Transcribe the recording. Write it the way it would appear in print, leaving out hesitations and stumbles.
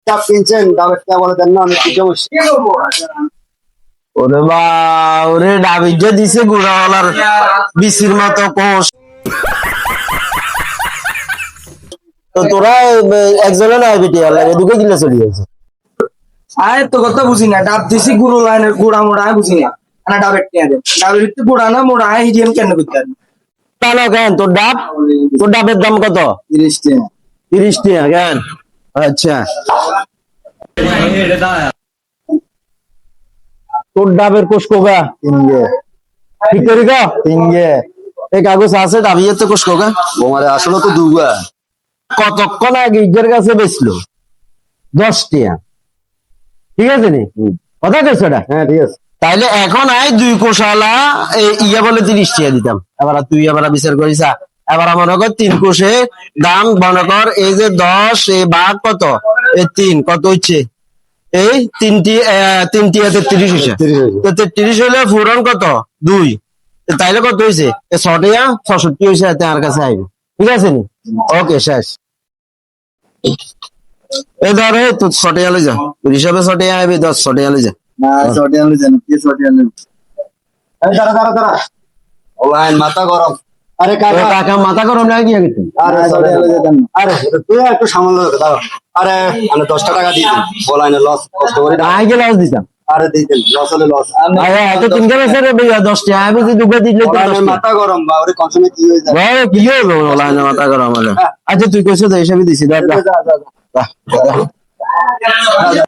ডাব কিনছেন, ডাবের টাকা বলে দেন না, আমি কি বলছি? ওরে বা, ওরে ডাবির যে দিছে গুড়াওয়ালার বিসির মতো কোষ। তো তোরা একজনে নাই বেটি আল্লাহ দুটো কিলো চলে গেছে। আয় তো কথা বুঝি না, ডাব দিছি গুঁড়ো লাইনের গুড়া মোড়া বুঝি না, না ডাবের টিয়া দেন, ডাবের ভিতরে গুড়া না মোড়া হিজিয়াম কেন করতে পারি? তাহলে কেন তোর ডাবের দাম কত? 30 টাকা। 30 টাকা কেন? আচ্ছা, তোর ডাবের কোষ কোগা তিনগে ঠিক করি গা। তিনগে এই কাগজ আছে ডাবিয়ে তো কোষ কোগা। তোমার আসলে তো দুগা। কতক্ষণ আগে ইজ্জের কাছে বেচলো 10 টাকা, ঠিক আছে নি? কথা কেছো এটা? হ্যাঁ ঠিক আছে। তাইলে এখন আয় 2 কোষালা ইয়া বলে 30 টাকা দিতাম। এবার তুই এবার বিচার করিস। এবার মনে কর 3 কোষে দাম মনে কর এই যে 10 এই ভাগ কত, এই 3 কত হচ্ছে, এই 3টি 33 হয়েছে। 33 হয়েছে। তো 33 হলে ফুরন কত 2, তাইলে কত হয়েছে 6 টাকা 66 হয়েছে। আর কাছে আইবে, ঠিক আছে নি? ওকে শেষ। এই ধর তুই 6 টাকা লই যা, তোর হিসাবে 6 টাকা আইবে, 10 6 টাকা লই যা। না ছটি আনলে জানো কি ছটি আনলে? এই দাঁড়া ও ভাই মাথা গরম। আরে কাকা, কাকা মাথা গরম লাগে কি আগে? আরে ছটি আনলে দেন না। আরে তুই একটু সামান্য দাঁড়া। আরে মানে 10 টাকা দিয়ে দিন, বলাইনে লস কষ্ট করে না। আই গেলে দিতাম। আরে দিয়ে দেন, লস হলে লস। আরে এত তিন কেন স্যার 10 টাকা আমি যদি দুটো দিলে তো 10 টাকা। মাথা গরম বা ওরে কনসমে কি হয়ে যায়? বড় কি হইলো বলা না মাথা গরম হলো। আচ্ছা তুই কইছো তো হিসাবে দিছি, দাদা যা যা যা।